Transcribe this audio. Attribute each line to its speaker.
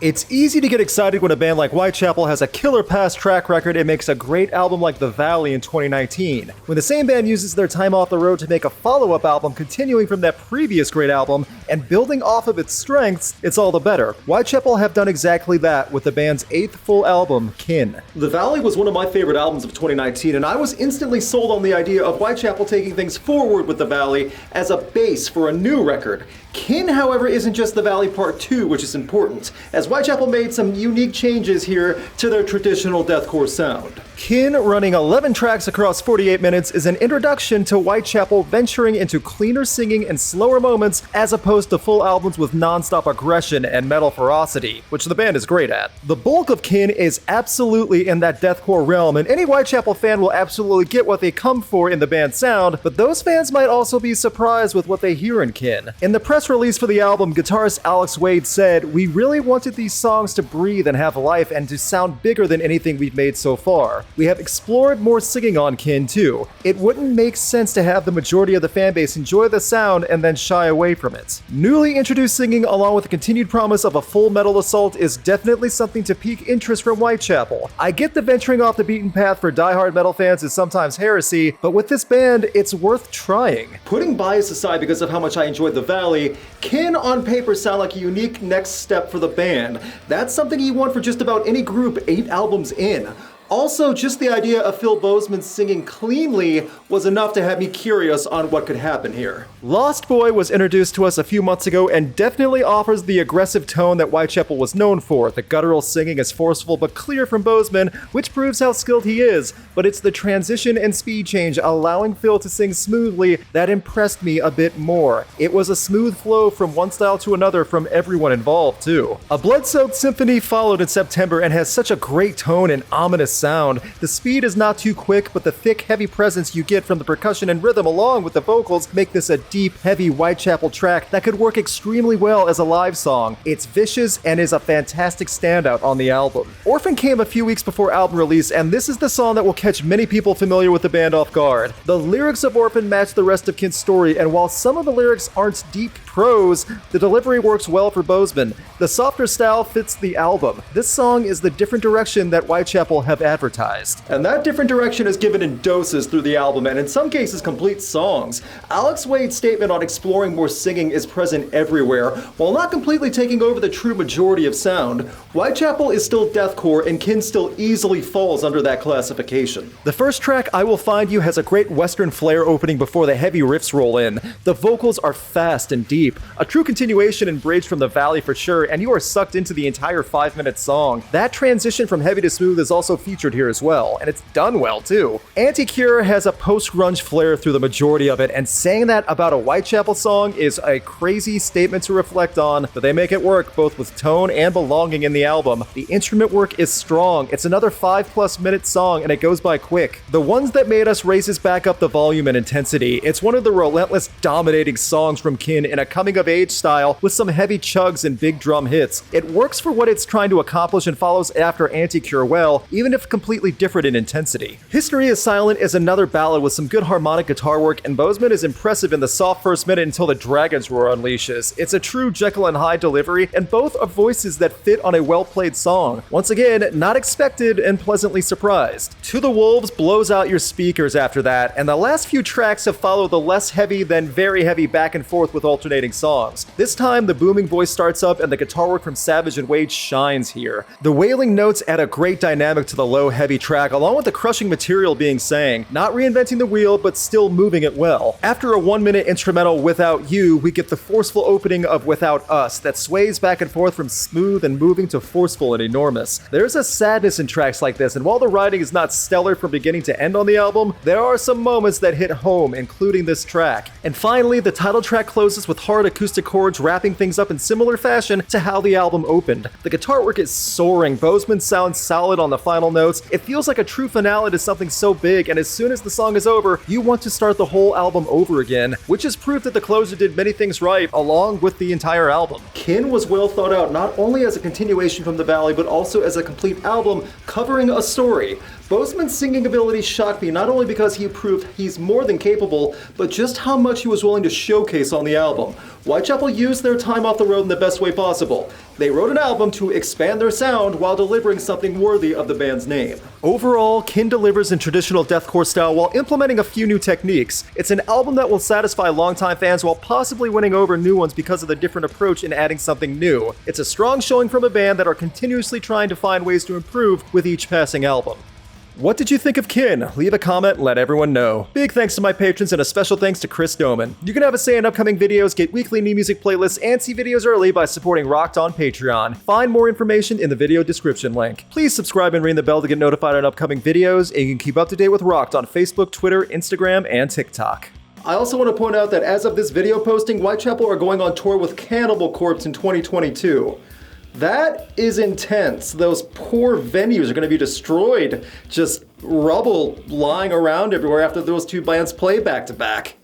Speaker 1: It's easy to get excited when a band like Whitechapel has a killer past track record and makes a great album like The Valley in 2019. When the same band uses their time off the road to make a follow-up album continuing from that previous great album and building off of its strengths, it's all the better. Whitechapel have done exactly that with the band's 8th full album, Kin. The Valley was one of my favorite albums of 2019, and I was instantly sold on the idea of Whitechapel taking things forward with The Valley as a base for a new record. Kin, however, isn't just The Valley Part 2, which is important, as Whitechapel made some unique changes here to their traditional deathcore sound. Kin, running 11 tracks across 48 minutes, is an introduction to Whitechapel venturing into cleaner singing and slower moments as opposed to full albums with non-stop aggression and metal ferocity, which the band is great at. The bulk of Kin is absolutely in that deathcore realm, and any Whitechapel fan will absolutely get what they come for in the band's sound, but those fans might also be surprised with what they hear in Kin. In the press release for the album, guitarist Alex Wade said, "We really wanted these songs to breathe and have life and to sound bigger than anything we've made so far. We have explored more singing on Kin too. It wouldn't make sense to have the majority of the fanbase enjoy the sound and then shy away from it. Newly introduced singing along with the continued promise of a full metal assault is definitely something to pique interest from Whitechapel. I get the venturing off the beaten path for diehard metal fans is sometimes heresy, but with this band, it's worth trying." Putting bias aside because of how much I enjoyed The Valley, Kin on paper sound like a unique next step for the band. That's something you want for just about any group 8 albums in. Also, just the idea of Phil Bozeman singing cleanly was enough to have me curious on what could happen here. Lost Boy was introduced to us a few months ago and definitely offers the aggressive tone that Whitechapel was known for. The guttural singing is forceful but clear from Bozeman, which proves how skilled he is, but it's the transition and speed change allowing Phil to sing smoothly that impressed me a bit more. It was a smooth flow from one style to another from everyone involved too. A Bloodsoaked Symphony followed in September and has such a great tone and ominous sound. The speed is not too quick, but the thick, heavy presence you get from the percussion and rhythm along with the vocals make this a deep, heavy Whitechapel track that could work extremely well as a live song. It's vicious and is a fantastic standout on the album. Orphan came a few weeks before album release, and this is the song that will catch many people familiar with the band off guard. The lyrics of Orphan match the rest of Kin's story, and while some of the lyrics aren't deep prose, the delivery works well for Bozeman. The softer style fits the album. This song is the different direction that Whitechapel have advertised. And that different direction is given in doses through the album, and in some cases complete songs. Alex Wade's statement on exploring more singing is present everywhere, while not completely taking over the true majority of sound. Whitechapel is still deathcore, and Kin still easily falls under that classification. The first track, I Will Find You, has a great western flair opening before the heavy riffs roll in. The vocals are fast and deep. A true continuation and bridge from The Valley for sure, and you are sucked into the entire 5-minute song. That transition from heavy to smooth is also featured here as well, and it's done well too. Anti-Cure has a post-grunge flair through the majority of it, and saying that about a Whitechapel song is a crazy statement to reflect on, but they make it work both with tone and belonging in the album. The instrument work is strong. It's another 5+ minute song, and it goes by quick. The Ones That Made Us raises back up the volume and intensity. It's one of the relentless, dominating songs from Kin in a coming-of-age style with some heavy chugs and big drum hits. It works for what it's trying to accomplish and follows after Anti-Cure well, even if completely different in intensity. History is Silent is another ballad with some good harmonic guitar work, and Bozeman is impressive in the soft first minute until the Dragon's Roar unleashes. It's a true Jekyll and Hyde delivery, and both are voices that fit on a well-played song. Once again, not expected and pleasantly surprised. To the Wolves blows out your speakers after that, and the last few tracks have followed the less heavy than very heavy back and forth with alternating songs. This time, the booming voice starts up and the guitar work from Savage and Wade shines here. The wailing notes add a great dynamic to the low, heavy track, along with the crushing material being sang, not reinventing the wheel, but still moving it well. After a 1-minute instrumental Without You, we get the forceful opening of Without Us that sways back and forth from smooth and moving to forceful and enormous. There's a sadness in tracks like this, and while the writing is not stellar from beginning to end on the album, there are some moments that hit home, including this track. And finally, the title track closes with hard acoustic chords wrapping things up in similar fashion to how the album opened. The guitar work is soaring. Bozeman sounds solid on the final notes. It feels like a true finale to something so big, and as soon as the song is over, you want to start the whole album over again, which is proof that the closer did many things right, along with the entire album. Kin was well thought out not only as a continuation from The Valley, but also as a complete album covering a story. Bozeman's singing ability shocked me not only because he proved he's more than capable, but just how much he was willing to showcase on the album. Whitechapel used their time off the road in the best way possible. They wrote an album to expand their sound while delivering something worthy of the band's name. Overall, Kin delivers in traditional deathcore style while implementing a few new techniques. It's an album that will satisfy longtime fans while possibly winning over new ones because of the different approach in adding something new. It's a strong showing from a band that are continuously trying to find ways to improve with each passing album. What did you think of Kin? Leave a comment and let everyone know. Big thanks to my patrons and a special thanks to Chris Doman. You can have a say in upcoming videos, get weekly new music playlists, and see videos early by supporting Rocked on Patreon. Find more information in the video description link. Please subscribe and ring the bell to get notified on upcoming videos, and you can keep up to date with Rocked on Facebook, Twitter, Instagram, and TikTok. I also want to point out that as of this video posting, Whitechapel are going on tour with Cannibal Corpse in 2022. That is intense. Those poor venues are going to be destroyed. Just rubble lying around everywhere after those two bands play back to back.